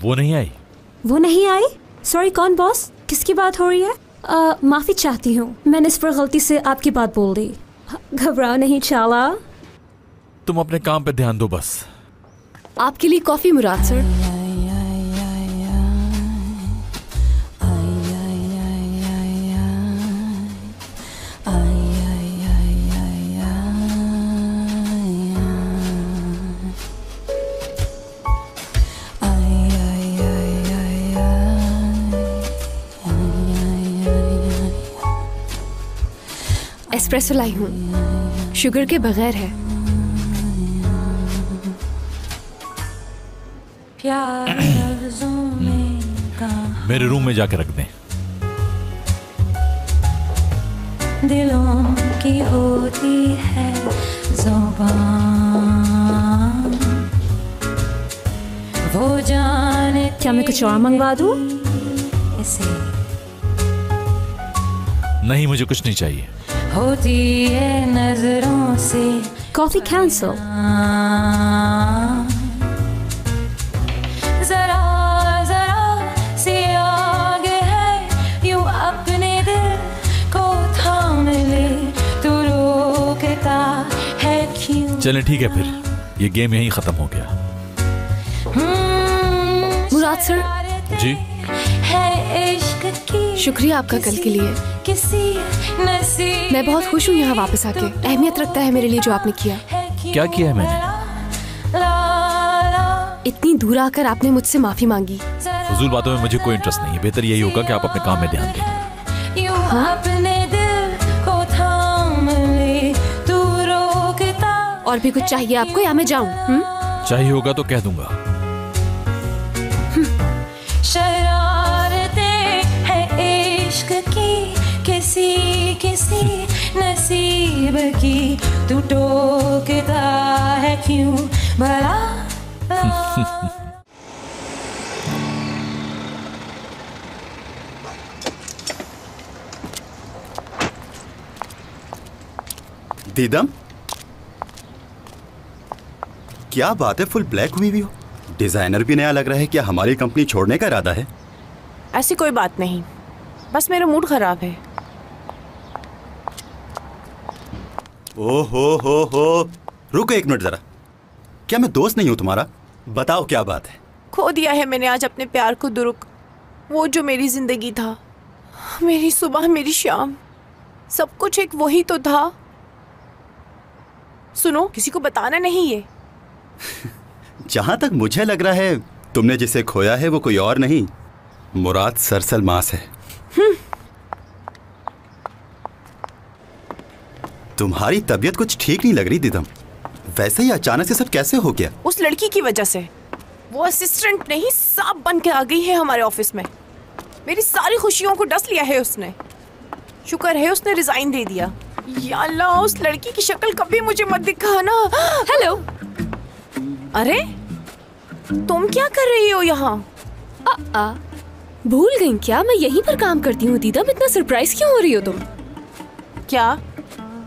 वो नहीं आई? वो नहीं आई? सॉरी, कौन बॉस? किसकी बात हो रही है? माफी चाहती हूँ, मैंने इस पर गलती से आपकी बात बोल दी। घबराओ नहीं चाला। तुम अपने काम पे ध्यान दो बस। आपके लिए कॉफी मुराद सर। एस्प्रेसो लाई हूँ, शुगर के बगैर है। मेरे रूम में जाके रख दें। दिलों की होती है ज़ुबान, वो जाने। क्या मैं कुछ और मंगवा दूँ? नहीं, मुझे कुछ नहीं चाहिए। होती है नजरों से। Coffee cancel. जरा जरा सी आगे है, यूं अपने दिल को थाम ले, तू रोकता है क्यों? चलें ठीक है, फिर ये गेम यहीं खत्म हो गया। मुराद सर जी, है इश्क की शुक्रिया आपका कल के लिए। मैं बहुत खुश हूँ यहाँ वापस आके। अहमियत रखता है मेरे लिए जो आपने किया। क्या किया है मैंने? इतनी दूर आकर आपने मुझसे माफी मांगी। फजूल बातों में मुझे कोई इंटरेस्ट नहीं है। बेहतर यही होगा कि आप अपने काम में ध्यान दें। हाँ? और भी कुछ चाहिए आपको या मैं जाऊँ? चाहिए होगा तो कह दूंगा। किसी नसीब की तू टोकता है क्यों भला? दीदम, क्या बात है, फुल ब्लैक हुई भी हो। डिजाइनर भी नया लग रहा है। क्या हमारी कंपनी छोड़ने का इरादा है? ऐसी कोई बात नहीं, बस मेरा मूड खराब है। हो, रुको एक मिनट जरा। क्या मैं दोस्त नहीं हूँ तुम्हारा? बताओ क्या बात है। खो दिया है मैंने आज अपने प्यार को दुरुक। वो जो मेरी जिंदगी था, मेरी सुबह मेरी शाम, सब कुछ एक वही तो था। सुनो, किसी को बताना नहीं ये। जहां तक मुझे लग रहा है तुमने जिसे खोया है वो कोई और नहीं, मुराद सरसल मास है। तुम्हारी तबीयत कुछ ठीक नहीं लग रही दीदम। वैसे ही अचानक से सब कैसे हो गया? उस लड़की की वजह से। वो असिस्टेंट नहीं, सांप बन के आ गई है हमारे ऑफिस में। मेरी सारी खुशियों को डस लिया है उसने। शुक्र है उसने रिजाइन दे दिया। या अल्लाह, उस लड़की की शक्ल कभी मुझे मत दिखाना। हेलो। अरे तुम क्या कर रही हो यहाँ? भूल गई क्या मैं यहीं पर काम करती हूँ? दीदम, इतना सरप्राइज क्यों हो रही हो तुम? क्या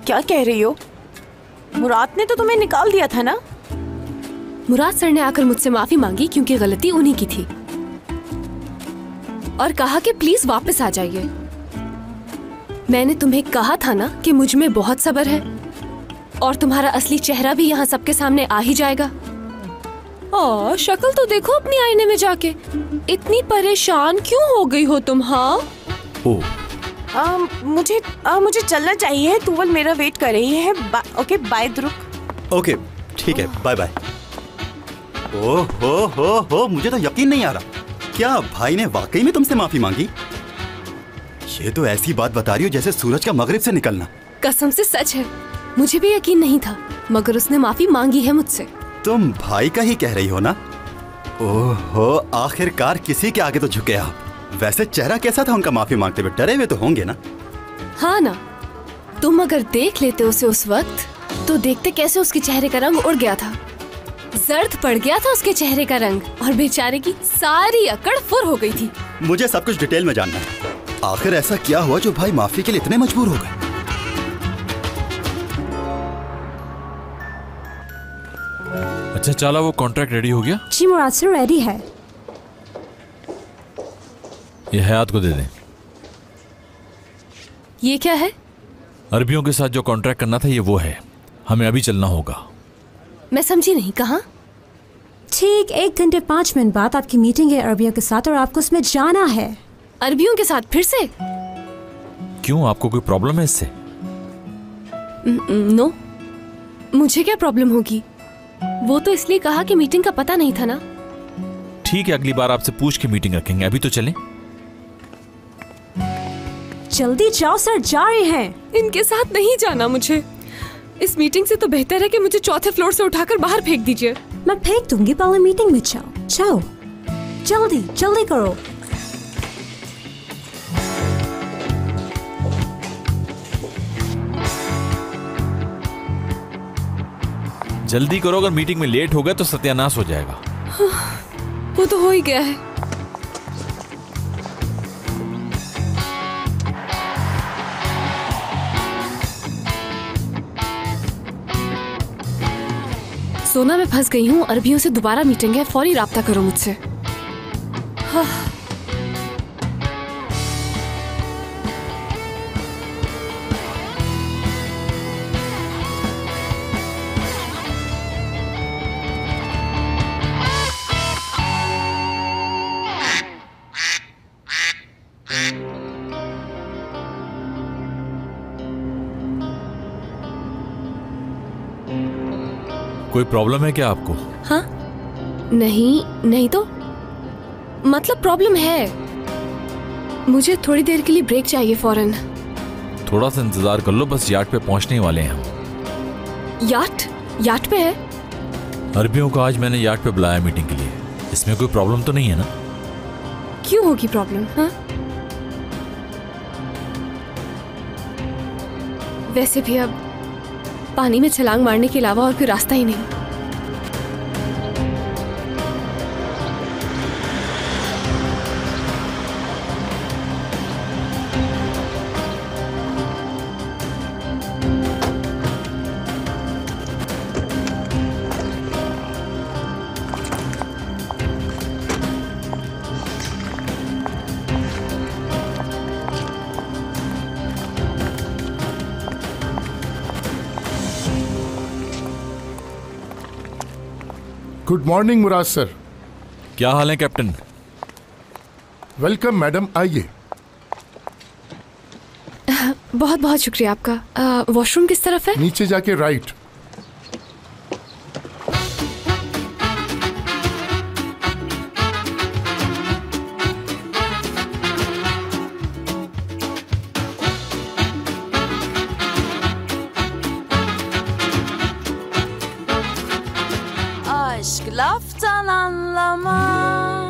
क्या कह रही हो? मुराद ने तो तुम्हें निकाल दिया था ना? मुराद सर ने आकर मुझसे माफी मांगी क्योंकि गलती उन्हीं की थी, और कहा कि प्लीज वापस आ जाइए। मैंने तुम्हें कहा था ना कि मुझ में बहुत सब्र है, और तुम्हारा असली चेहरा भी यहाँ सबके सामने आ ही जाएगा। शक्ल तो देखो अपनी आईने में जाके। इतनी परेशान क्यों हो गई हो तुम? हाँ, मुझे चलना चाहिए। तुवल मेरा वेट कर रही है। ओके बाय ध्रुव। ओके ठीक है, बाय बाय। हो, मुझे तो यकीन नहीं आ रहा। क्या भाई ने वाकई में तुमसे माफी मांगी? ये तो ऐसी बात बता रही हो जैसे सूरज का मगरिब से निकलना। कसम से सच है, मुझे भी यकीन नहीं था, मगर उसने माफी मांगी है मुझसे। तुम भाई का ही कह रही हो ना? ओहो, आखिरकार किसी के आगे तो झुके आप। वैसे चेहरा कैसा था उनका माफी मांगते हुए? डरे हुए तो होंगे ना? हाँ ना, तुम अगर देख लेते उसे उस वक्त तो देखते कैसे उसके चेहरे का रंग उड़ गया था। जर्द पड़ गया था उसके चेहरे का रंग, और बेचारे की सारी अकड़ फुर हो गई थी। मुझे सब कुछ डिटेल में जानना है। आखिर ऐसा क्या हुआ जो भाई माफी के लिए इतने मजबूर हो गए? अच्छा चाला, वो कॉन्ट्रैक्ट रेडी हो गया? जी मुराद सर, रेडी है। ये हयात को दे दें। ये क्या है? अरबियों के साथ जो कॉन्ट्रैक्ट करना था ये वो है। हमें अभी चलना होगा। मैं समझी नहीं, कहाँ? ठीक 1 घंटे 5 मिनट बाद आपकी मीटिंग है अरबियों के साथ और आपको उसमें जाना है। अरबियों के साथ फिर से? क्यों, आपको कोई प्रॉब्लम है इससे? नो, मुझे क्या प्रॉब्लम होगी? वो तो इसलिए कहा कि मीटिंग का पता नहीं था ना। ठीक है, अगली बार आपसे पूछ के मीटिंग रखेंगे। अभी तो चलें। जल्दी जाओ सर, जा रहे हैं। इनके साथ नहीं जाना मुझे। इस मीटिंग से तो बेहतर है कि मुझे 4थे फ्लोर से उठाकर बाहर फेंक दीजिए। मैं फेंक दूंगी, पहले मीटिंग में जाओ। जाओ जल्दी जल्दी करो। जल्दी करो, अगर मीटिंग में लेट हो गए तो सत्यानाश हो जाएगा। वो तो हो ही गया है। सोना, मैं फंस गई हूँ। अरबियों से दोबारा मीटिंग है, फौरी राब्ता करो मुझसे। हाँ। कोई प्रॉब्लम है क्या आपको? हाँ? नहीं नहीं तो मतलब प्रॉब्लम है। मुझे थोड़ी देर के लिए ब्रेक चाहिए फौरन। थोड़ा सा इंतजार कर लो, बस यार्ड पे पहुंचने वाले हैं हम। यार्ड पे है? अरबियों को आज मैंने यार्ड पे बुलाया मीटिंग के लिए। इसमें कोई प्रॉब्लम तो नहीं है ना? क्यों होगी प्रॉब्लम? हाँ, वैसे भी अब पानी में छलांग मारने के अलावा और कोई रास्ता ही नहीं। गुड मॉर्निंग मुराद सर। क्या हाल है कैप्टन? वेलकम मैडम, आइए। बहुत बहुत शुक्रिया आपका। वॉशरूम किस तरफ है? नीचे जाके राइट। Aşk laftan anlamaz.